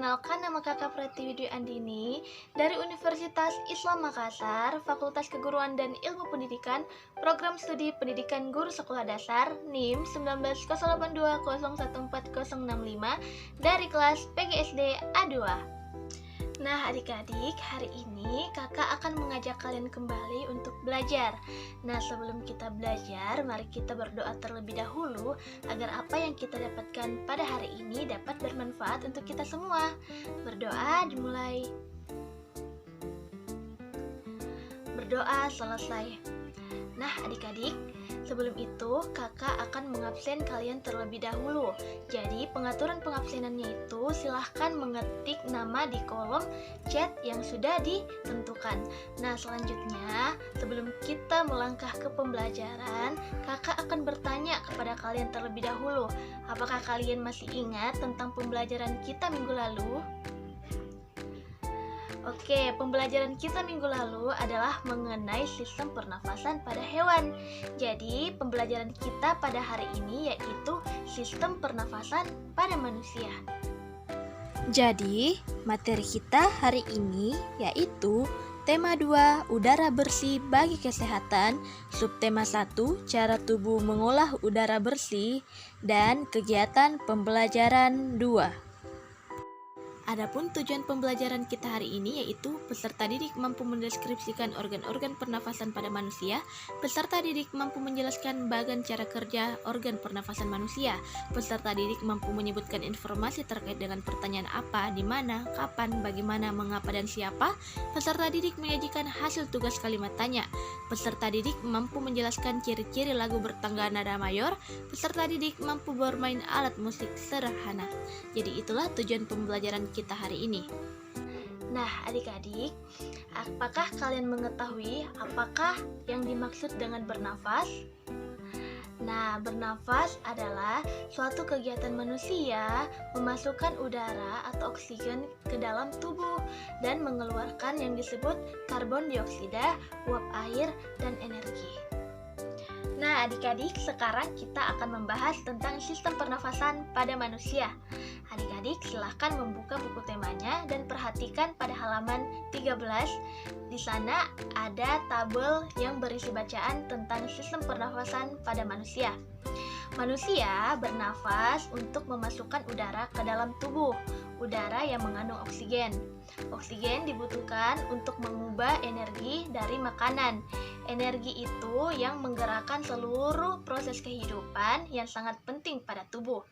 Perkenalkan, nama kakak Pratiwidi Andini dari Universitas Islam Makassar, Fakultas Keguruan dan Ilmu Pendidikan, Program Studi Pendidikan Guru Sekolah Dasar, NIM 1908014065 dari kelas PGSD A2. Nah adik-adik, hari ini kakak akan mengajak kalian kembali untuk belajar. Nah sebelum kita belajar, mari kita berdoa terlebih dahulu agar apa yang kita dapatkan pada hari ini dapat bermanfaat untuk kita semua. Berdoa dimulai. Berdoa selesai. Nah adik-adik, sebelum itu kakak akan mengabsen kalian terlebih dahulu. Jadi pengaturan pengabsenannya itu silahkan mengetik nama di kolom chat yang sudah ditentukan. Nah selanjutnya, sebelum kita melangkah ke pembelajaran, kakak akan bertanya kepada kalian terlebih dahulu. Apakah kalian masih ingat tentang pembelajaran kita minggu lalu? Oke, pembelajaran kita minggu lalu adalah mengenai sistem pernafasan pada hewan. Jadi, pembelajaran kita pada hari ini yaitu sistem pernafasan pada manusia. Jadi, materi kita hari ini yaitu tema 2, udara bersih bagi kesehatan, subtema 1, cara tubuh mengolah udara bersih, dan kegiatan pembelajaran 2. Adapun tujuan pembelajaran kita hari ini yaitu peserta didik mampu mendeskripsikan organ-organ pernafasan pada manusia, peserta didik mampu menjelaskan bagan cara kerja organ pernafasan manusia, peserta didik mampu menyebutkan informasi terkait dengan pertanyaan apa, di mana, kapan, bagaimana, mengapa, dan siapa, peserta didik menyajikan hasil tugas kalimat tanya, peserta didik mampu menjelaskan ciri-ciri lagu bertangga nada mayor, peserta didik mampu bermain alat musik sederhana. Jadi itulah tujuan pembelajaran kita hari ini. Nah adik-adik, apakah kalian mengetahui apakah yang dimaksud dengan bernafas? Nah, bernafas adalah suatu kegiatan manusia memasukkan udara atau oksigen ke dalam tubuh dan mengeluarkan yang disebut karbon dioksida, uap air, dan energi. Nah adik-adik, sekarang kita akan membahas tentang sistem pernafasan pada manusia. Adik-adik silahkan membuka buku temanya dan perhatikan pada halaman 13. Di sana ada tabel yang berisi bacaan tentang sistem pernafasan pada manusia. Manusia bernafas untuk memasukkan udara ke dalam tubuh, udara yang mengandung oksigen. Oksigen dibutuhkan untuk mengubah energi dari makanan. Energi itu yang menggerakkan seluruh proses kehidupan yang sangat penting pada tubuh.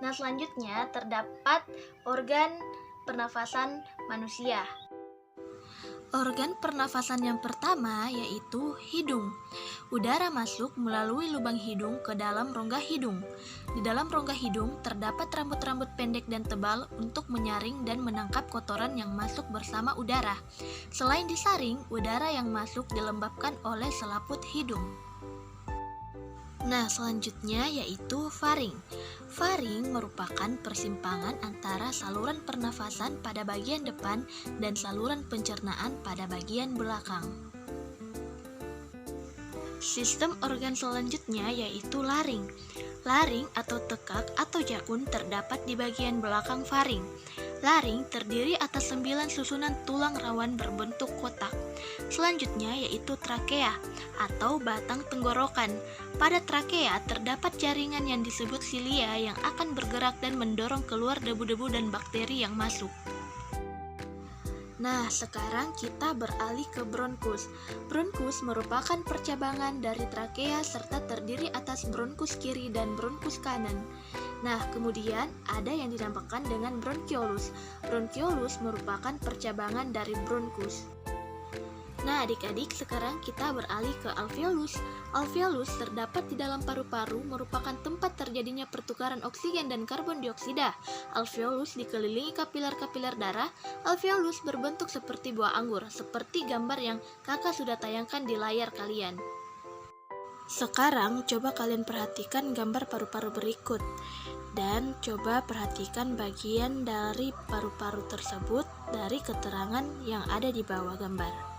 Nah, selanjutnya terdapat organ pernafasan manusia. Organ pernafasan yang pertama yaitu hidung. Udara masuk melalui lubang hidung ke dalam rongga hidung. Di dalam rongga hidung terdapat rambut-rambut pendek dan tebal untuk menyaring dan menangkap kotoran yang masuk bersama udara. Selain disaring, udara yang masuk dilembabkan oleh selaput hidung. Nah, selanjutnya yaitu faring. Faring merupakan persimpangan antara saluran pernafasan pada bagian depan dan saluran pencernaan pada bagian belakang. Sistem organ selanjutnya yaitu laring. Laring atau tekak atau jakun terdapat di bagian belakang faring. Laring terdiri atas 9 susunan tulang rawan berbentuk kotak. Selanjutnya yaitu trakea atau batang tenggorokan. Pada trakea terdapat jaringan yang disebut silia yang akan bergerak dan mendorong keluar debu-debu dan bakteri yang masuk. Nah, sekarang kita beralih ke bronkus. Bronkus merupakan percabangan dari trakea serta terdiri atas bronkus kiri dan bronkus kanan. Nah, kemudian ada yang dinamakan dengan bronkiolus. Bronkiolus merupakan percabangan dari bronkus. Nah, adik-adik, sekarang kita beralih ke alveolus. Alveolus terdapat di dalam paru-paru, merupakan tempat terjadinya pertukaran oksigen dan karbon dioksida. Alveolus dikelilingi kapiler-kapiler darah. Alveolus berbentuk seperti buah anggur, seperti gambar yang kakak sudah tayangkan di layar kalian. Sekarang coba kalian perhatikan gambar paru-paru berikut dan coba perhatikan bagian dari paru-paru tersebut dari keterangan yang ada di bawah gambar.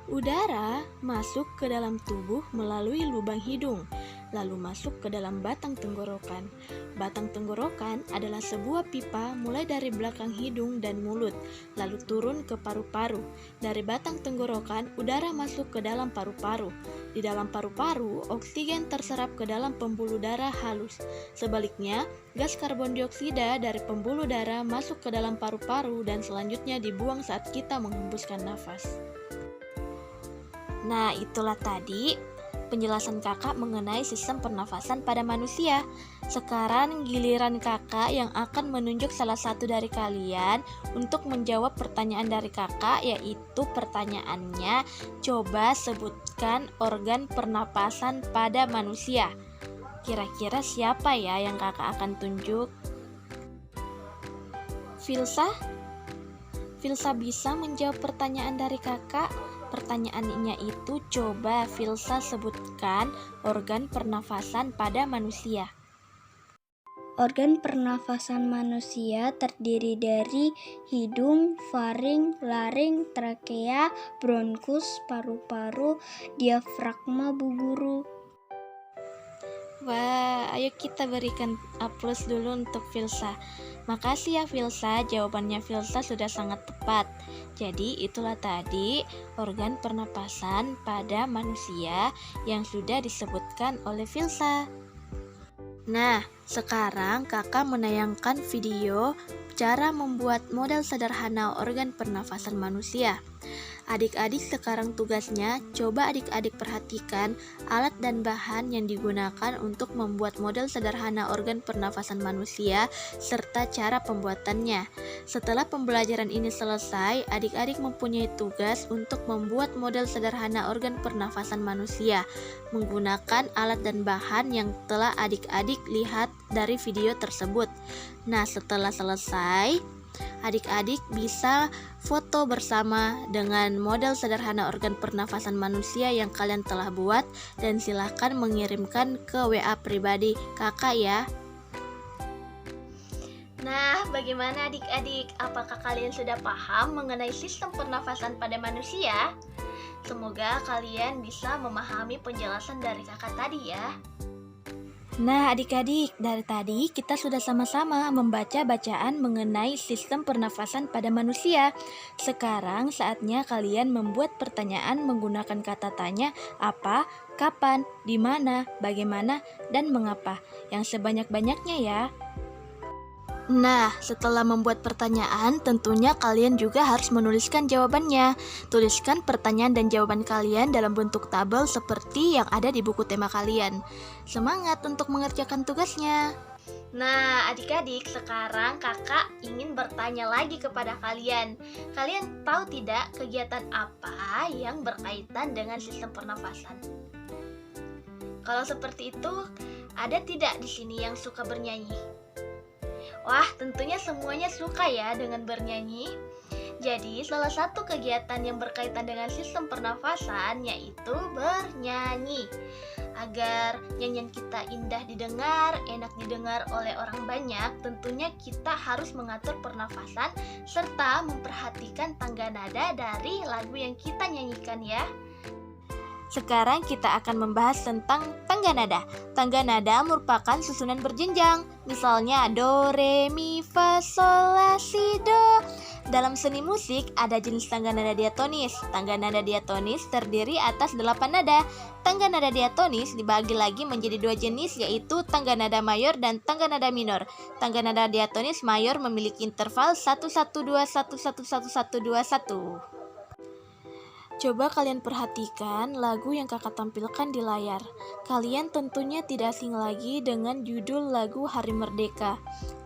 Udara masuk ke dalam tubuh melalui lubang hidung, lalu masuk ke dalam batang tenggorokan. Batang tenggorokan adalah sebuah pipa mulai dari belakang hidung dan mulut, lalu turun ke paru-paru. Dari batang tenggorokan, udara masuk ke dalam paru-paru. Di dalam paru-paru, oksigen terserap ke dalam pembuluh darah halus. Sebaliknya, gas karbon dioksida dari pembuluh darah masuk ke dalam paru-paru dan selanjutnya dibuang saat kita menghembuskan nafas. Nah, itulah tadi penjelasan kakak mengenai sistem pernafasan pada manusia. Sekarang giliran kakak yang akan menunjuk salah satu dari kalian untuk menjawab pertanyaan dari kakak, yaitu pertanyaannya, coba sebutkan organ pernapasan pada manusia. Kira-kira siapa ya yang kakak akan tunjuk? Filsa? Filsa bisa menjawab pertanyaan dari kakak? Pertanyaannya itu, coba Filsa sebutkan organ pernafasan pada manusia. Organ pernafasan manusia terdiri dari hidung, faring, laring, trakea, bronkus, paru-paru, diafragma, bu guru. Wah, ayo kita berikan aplaus dulu untuk Filsa. Makasih ya Filsa, jawabannya Filsa sudah sangat tepat. Jadi itulah tadi organ pernapasan pada manusia yang sudah disebutkan oleh Filsa. Nah, sekarang kakak menayangkan video cara membuat model sederhana organ pernafasan manusia. Adik-adik sekarang tugasnya, coba adik-adik perhatikan alat dan bahan yang digunakan untuk membuat model sederhana organ pernafasan manusia serta cara pembuatannya. Setelah pembelajaran ini selesai, adik-adik mempunyai tugas untuk membuat model sederhana organ pernafasan manusia menggunakan alat dan bahan yang telah adik-adik lihat dari video tersebut. Nah, setelah selesai, adik-adik bisa foto bersama dengan model sederhana organ pernafasan manusia yang kalian telah buat dan silahkan mengirimkan ke WA pribadi kakak ya. Nah, bagaimana adik-adik? Apakah kalian sudah paham mengenai sistem pernafasan pada manusia? Semoga kalian bisa memahami penjelasan dari kakak tadi ya. Nah, adik-adik, dari tadi kita sudah sama-sama membaca bacaan mengenai sistem pernafasan pada manusia. Sekarang saatnya kalian membuat pertanyaan menggunakan kata tanya apa, kapan, di mana, bagaimana, dan mengapa, yang sebanyak-banyaknya ya. Nah, setelah membuat pertanyaan, tentunya kalian juga harus menuliskan jawabannya. Tuliskan pertanyaan dan jawaban kalian dalam bentuk tabel seperti yang ada di buku tema kalian. Semangat untuk mengerjakan tugasnya. Nah, adik-adik, sekarang kakak ingin bertanya lagi kepada kalian. Kalian tahu tidak kegiatan apa yang berkaitan dengan sistem pernafasan? Kalau seperti itu, ada tidak di sini yang suka bernyanyi? Wah, tentunya semuanya suka ya dengan bernyanyi. Jadi, salah satu kegiatan yang berkaitan dengan sistem pernafasan yaitu bernyanyi. Agar nyanyian kita indah didengar, enak didengar oleh orang banyak, tentunya kita harus mengatur pernafasan serta memperhatikan tangga nada dari lagu yang kita nyanyikan ya. Sekarang kita akan membahas tentang tangga nada. Tangga nada merupakan susunan berjenjang. Misalnya do, re, mi, fa, sol, la, si, do. Dalam seni musik ada jenis tangga nada diatonis. Tangga nada diatonis terdiri atas 8 nada. Tangga nada diatonis dibagi lagi menjadi 2 jenis, yaitu tangga nada mayor dan tangga nada minor. Tangga nada diatonis mayor memiliki interval 1-1-2-1-1-1-1-2-1. Coba kalian perhatikan lagu yang kakak tampilkan di layar. Kalian tentunya tidak asing lagi dengan judul lagu Hari Merdeka.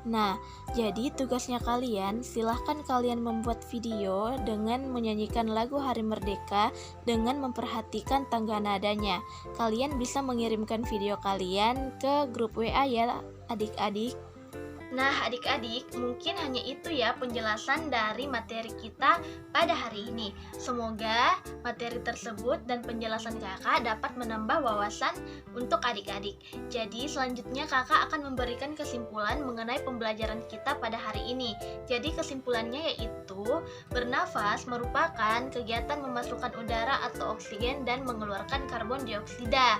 Nah, jadi tugasnya kalian, silahkan kalian membuat video dengan menyanyikan lagu Hari Merdeka dengan memperhatikan tangga nadanya. Kalian bisa mengirimkan video kalian ke grup WA ya adik-adik. Nah, adik-adik, mungkin hanya itu ya penjelasan dari materi kita pada hari ini. Semoga materi tersebut dan penjelasan kakak dapat menambah wawasan untuk adik-adik. Jadi, selanjutnya kakak akan memberikan kesimpulan mengenai pembelajaran kita pada hari ini. Jadi, kesimpulannya yaitu bernafas merupakan kegiatan memasukkan udara atau oksigen dan mengeluarkan karbon dioksida.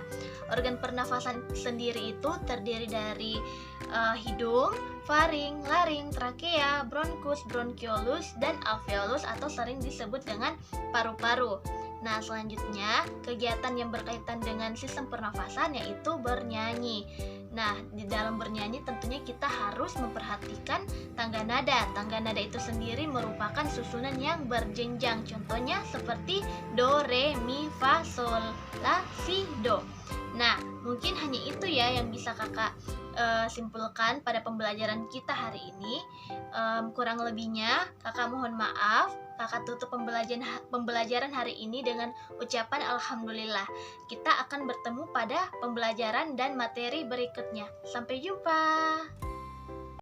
Organ pernafasan sendiri itu terdiri dari hidung, faring, laring, trakea, bronkus, bronkiolus, dan alveolus atau sering disebut dengan paru-paru. Nah, selanjutnya kegiatan yang berkaitan dengan sistem pernafasan yaitu bernyanyi. Nah, di dalam bernyanyi tentunya kita harus memperhatikan tangga nada. Tangga nada itu sendiri merupakan susunan yang berjenjang. Contohnya seperti do, re, mi, fa, sol, la, si, do. Nah, mungkin hanya itu ya yang bisa kakak simpulkan pada pembelajaran kita hari ini. Kurang lebihnya kakak mohon maaf. Kakak tutup pembelajaran hari ini dengan ucapan alhamdulillah. Kita akan bertemu pada pembelajaran dan materi berikutnya. Sampai jumpa.